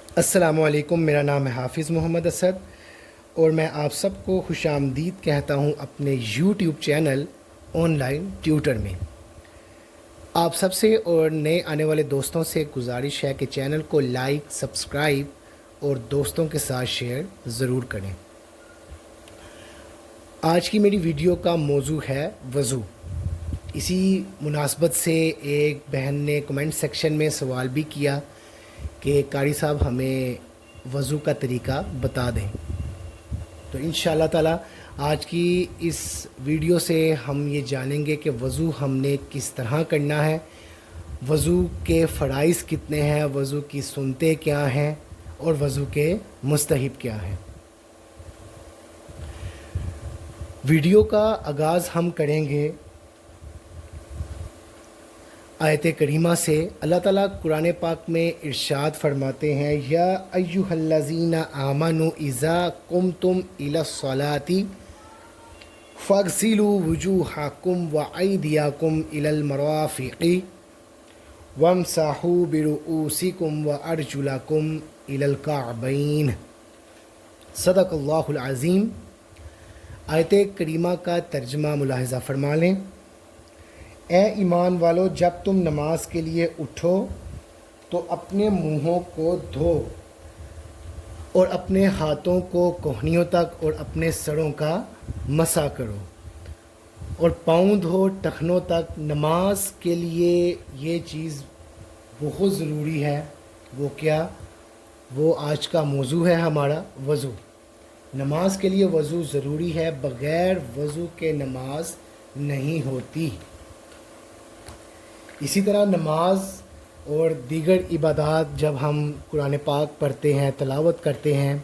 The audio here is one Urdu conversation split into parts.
السلام علیکم، میرا نام ہے حافظ محمد اسد اور میں آپ سب کو خوش آمدید کہتا ہوں اپنے YouTube channel online tutor میں۔ آپ سب سے اور نئے آنے والے دوستوں سے گزارش ہے کہ چینل کو لائک، سبسکرائب اور دوستوں کے ساتھ شیئر ضرور کریں۔ آج کی میری ویڈیو کا موضوع ہے وضو۔ اسی مناسبت سے ایک بہن نے کمنٹ سیکشن میں سوال بھی کیا کہ قاری صاحب ہمیں وضو کا طریقہ بتا دیں۔ تو انشاءاللہ تعالی آج کی اس ویڈیو سے ہم یہ جانیں گے کہ وضو ہم نے کس طرح کرنا ہے، وضو کے فرائض کتنے ہیں، وضو کی سنتیں کیا ہیں اور وضو کے مستحب کیا ہیں۔ ویڈیو کا آغاز ہم کریں گے آیت کریمہ سے۔ اللہ تعالیٰ قرآن پاک میں ارشاد فرماتے ہیں، یا ایہا الذین آمنوا اذا قمتم الی الصلاۃ فاغسلوا وجوہکم وایدیکم الی المرافق وامسحوا برؤوسکم وارجلکم الی الکعبین۔ صدق اللہ العظیم۔ آیت کریمہ کا ترجمہ ملاحظہ فرما لیں۔ اے ایمان والو، جب تم نماز کے لیے اٹھو تو اپنے منہوں کو دھو اور اپنے ہاتھوں کو کہنیوں تک اور اپنے سروں کا مسح کرو اور پاؤں دھو ٹخنوں تک۔ نماز کے لیے یہ چیز بہت ضروری ہے۔ وہ کیا؟ وہ آج کا موضوع ہے ہمارا، وضو۔ نماز کے لیے وضو ضروری ہے، بغیر وضو کے نماز نہیں ہوتی۔ اسی طرح نماز اور دیگر عبادات جب ہم قرآن پاک پڑھتے ہیں، تلاوت کرتے ہیں،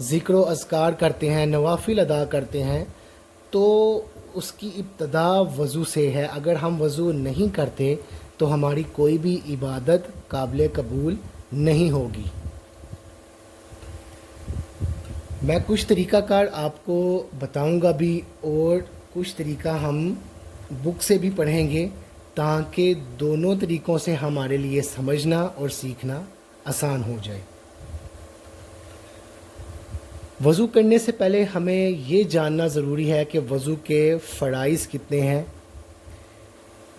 ذکر و اذکار کرتے ہیں، نوافل ادا کرتے ہیں، تو اس کی ابتدا وضو سے ہے۔ اگر ہم وضو نہیں کرتے تو ہماری کوئی بھی عبادت قابل قبول نہیں ہوگی۔ میں کچھ طریقہ کار آپ کو بتاؤں گا بھی اور کچھ طریقہ ہم بک سے بھی پڑھیں گے تاکہ دونوں طریقوں سے ہمارے لیے سمجھنا اور سیکھنا آسان ہو جائے۔ وضو کرنے سے پہلے ہمیں یہ جاننا ضروری ہے کہ وضو کے فرائض کتنے ہیں۔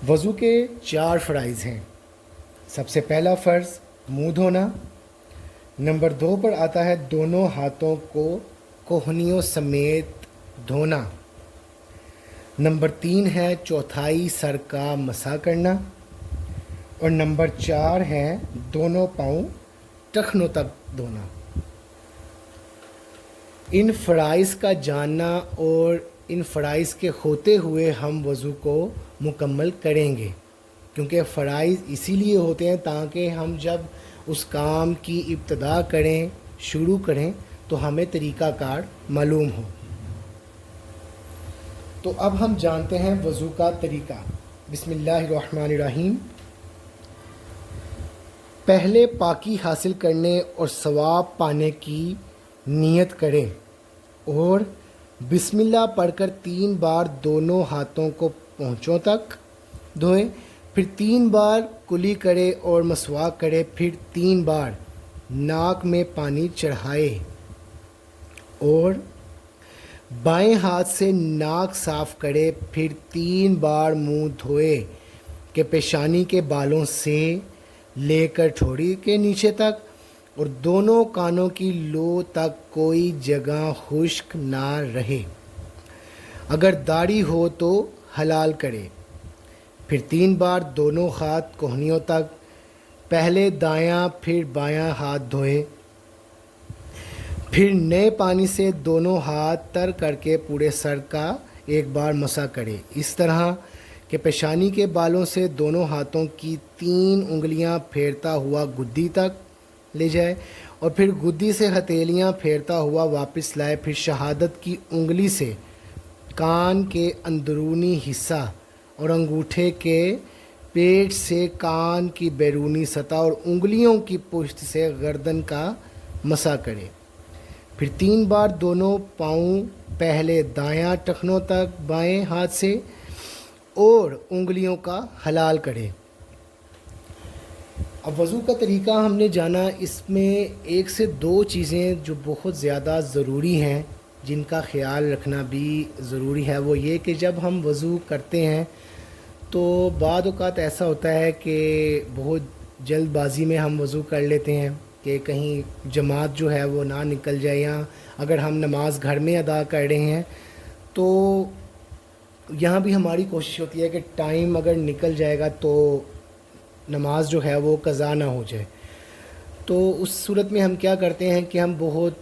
وضو کے 4 فرائض ہیں۔ سب سے پہلا فرض منہ دھونا، نمبر 2 پر آتا ہے دونوں ہاتھوں کو کوہنیوں سمیت دھونا، نمبر 3 ہے چوتھائی سر کا مسح کرنا، اور نمبر 4 ہے دونوں پاؤں ٹخنوں تک دھونا۔ ان فرائض کا جاننا اور ان فرائض کے ہوتے ہوئے ہم وضو کو مکمل کریں گے، کیونکہ فرائض اسی لیے ہوتے ہیں تاکہ ہم جب اس کام کی ابتدا کریں، شروع کریں، تو ہمیں طریقہ کار معلوم ہو۔ تو اب ہم جانتے ہیں وضو کا طریقہ۔ بسم اللہ الرحمن الرحیم۔ پہلے پاکی حاصل کرنے اور ثواب پانے کی نیت کریں اور بسم اللہ پڑھ کر 3 بار دونوں ہاتھوں کو پونچھوں تک دھوئیں، پھر 3 بار کلی کرے اور مسواک کرے، پھر 3 بار ناک میں پانی چڑھائے اور بائیں ہاتھ سے ناک صاف کرے، پھر 3 بار منہ دھوئے کہ پیشانی کے بالوں سے لے کر ٹھوڑی کے نیچے تک اور دونوں کانوں کی لو تک کوئی جگہ خشک نہ رہے۔ اگر داڑھی ہو تو حلال کرے۔ پھر 3 بار دونوں ہاتھ کوہنیوں تک، پہلے دایاں پھر بایاں ہاتھ دھوئے، پھر نئے پانی سے دونوں ہاتھ تر کر کے پورے سر کا ایک بار مسح کرے، اس طرح کہ پیشانی کے بالوں سے دونوں ہاتھوں کی 3 انگلیاں پھیرتا ہوا گدی تک لے جائے اور پھر گدی سے ہتھیلیاں پھیرتا ہوا واپس لائے، پھر شہادت کی انگلی سے کان کے اندرونی حصہ اور انگوٹھے کے پیٹ سے کان کی بیرونی سطح اور انگلیوں کی پشت سے گردن کا مسح کرے۔ پھر 3 بار دونوں پاؤں، پہلے دایاں ٹخنوں تک بائیں ہاتھ سے اور انگلیوں کا حلال کرے۔ اب وضو کا طریقہ ہم نے جانا، اس میں ایک سے دو چیزیں جو بہت زیادہ ضروری ہیں جن کا خیال رکھنا بھی ضروری ہے، وہ یہ کہ جب ہم وضو کرتے ہیں تو بعض اوقات ایسا ہوتا ہے کہ بہت جلد بازی میں ہم وضو کر لیتے ہیں کہ کہیں جماعت جو ہے وہ نہ نکل جائے، یا اگر ہم نماز گھر میں ادا کر رہے ہیں تو یہاں بھی ہماری کوشش ہوتی ہے کہ ٹائم اگر نکل جائے گا تو نماز جو ہے وہ قضا نہ ہو جائے۔ تو اس صورت میں ہم کیا کرتے ہیں کہ ہم بہت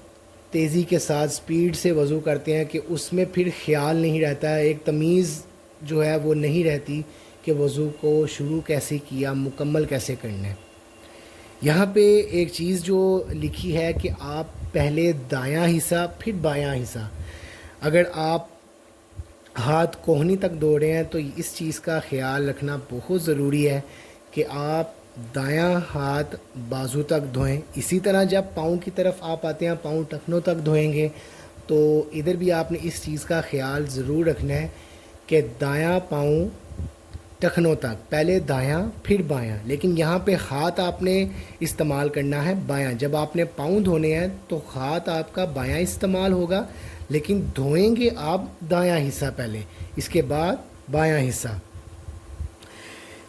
تیزی کے ساتھ سپیڈ سے وضو کرتے ہیں کہ اس میں پھر خیال نہیں رہتا ہے، ایک تمیز جو ہے وہ نہیں رہتی کہ وضو کو شروع کیسے کیا، مکمل کیسے کرنا ہے۔ یہاں پہ ایک چیز جو لکھی ہے کہ آپ پہلے دایاں حصہ پھر بایاں حصہ، اگر آپ ہاتھ کوہنی تک دھو رہے ہیں تو اس چیز کا خیال رکھنا بہت ضروری ہے کہ آپ دایاں ہاتھ بازو تک دھوئیں۔ اسی طرح جب پاؤں کی طرف آپ آتے ہیں، پاؤں ٹخنوں تک دھوئیں گے تو ادھر بھی آپ نے اس چیز کا خیال ضرور رکھنا ہے کہ دایاں پاؤں ٹخنوں تک، پہلے دایاں پھر بایاں، لیکن یہاں پہ ہاتھ آپ نے استعمال کرنا ہے بایاں۔ جب آپ نے پاؤں دھونے ہیں تو ہاتھ آپ کا بایاں استعمال ہوگا، لیکن دھوئیں گے آپ دایاں حصہ پہلے، اس کے بعد بایاں حصہ۔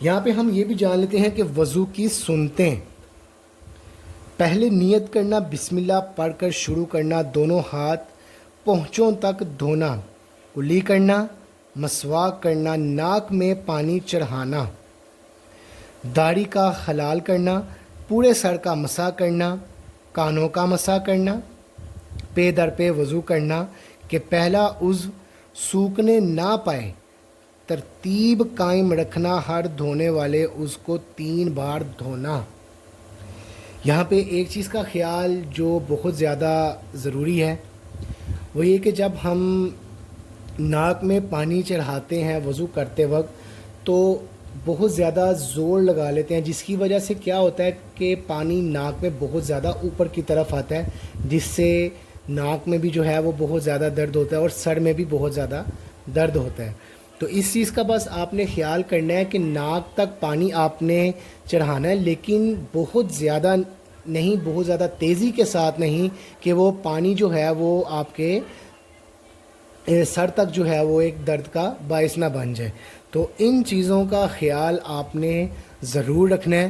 یہاں پہ ہم یہ بھی جان لیتے ہیں کہ وضو کی سنتیں، پہلے نیت کرنا، بسم اللہ پڑھ کر شروع کرنا، دونوں ہاتھ پونچھوں تک دھونا، کلی کرنا، مسواک کرنا، ناک میں پانی چڑھانا، داڑھی کا خلال کرنا، پورے سر کا مسح کرنا، کانوں کا مسح کرنا، پے در پہ وضو کرنا کہ پہلا عضو سوکھنے نہ پائے، ترتیب قائم رکھنا، ہر دھونے والے عضو کو 3 بار دھونا۔ یہاں پہ ایک چیز کا خیال جو بہت زیادہ ضروری ہے وہ یہ کہ جب ہم ناک میں پانی چڑھاتے ہیں وضو کرتے وقت تو بہت زیادہ زور لگا لیتے ہیں، جس کی وجہ سے کیا ہوتا ہے کہ پانی ناک میں بہت زیادہ اوپر کی طرف آتا ہے، جس سے ناک میں بھی جو ہے وہ بہت زیادہ درد ہوتا ہے اور سر میں بھی بہت زیادہ درد ہوتا ہے۔ تو اس چیز کا بس آپ نے خیال کرنا ہے کہ ناک تک پانی آپ نے چڑھانا ہے، لیکن بہت زیادہ نہیں، بہت زیادہ تیزی کے ساتھ نہیں کہ وہ پانی جو ہے وہ آپ کے سر تک جو ہے وہ ایک درد کا باعث نہ بن جائے۔ تو ان چیزوں کا خیال آپ نے ضرور رکھنا ہے،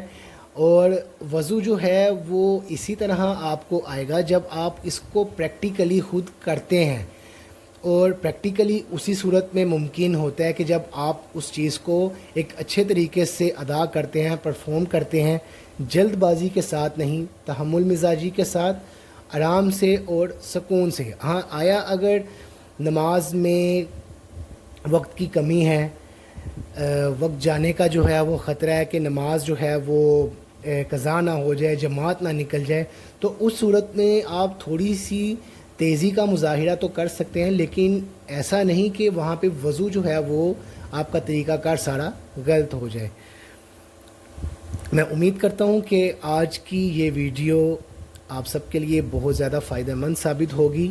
اور وضو جو ہے وہ اسی طرح آپ کو آئے گا جب آپ اس کو پریکٹیکلی خود کرتے ہیں، اور پریکٹیکلی اسی صورت میں ممکن ہوتا ہے کہ جب آپ اس چیز کو ایک اچھے طریقے سے ادا کرتے ہیں، پرفارم کرتے ہیں، جلد بازی کے ساتھ نہیں، تحمل مزاجی کے ساتھ، آرام سے اور سکون سے۔ ہاں آیا اگر نماز میں وقت کی کمی ہے، وقت جانے کا جو ہے وہ خطرہ ہے کہ نماز جو ہے وہ قضا نہ ہو جائے، جماعت نہ نکل جائے، تو اس صورت میں آپ تھوڑی سی تیزی کا مظاہرہ تو کر سکتے ہیں، لیکن ایسا نہیں کہ وہاں پہ وضو جو ہے وہ آپ کا طریقہ کار سارا غلط ہو جائے۔ میں امید کرتا ہوں کہ آج کی یہ ویڈیو آپ سب کے لیے بہت زیادہ فائدہ مند ثابت ہوگی۔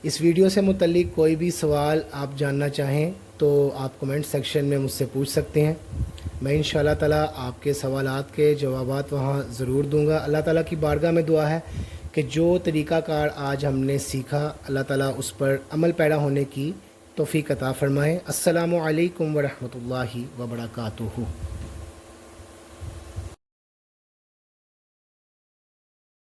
اس ویڈیو سے متعلق کوئی بھی سوال آپ جاننا چاہیں تو آپ کمنٹ سیکشن میں مجھ سے پوچھ سکتے ہیں، میں انشاءاللہ تعالیٰ آپ کے سوالات کے جوابات وہاں ضرور دوں گا۔ اللہ تعالیٰ کی بارگاہ میں دعا ہے کہ جو طریقہ کار آج ہم نے سیکھا اللہ تعالیٰ اس پر عمل پیرا ہونے کی توفیق عطا فرمائے۔ السلام علیکم ورحمۃ اللہ وبرکاتہ۔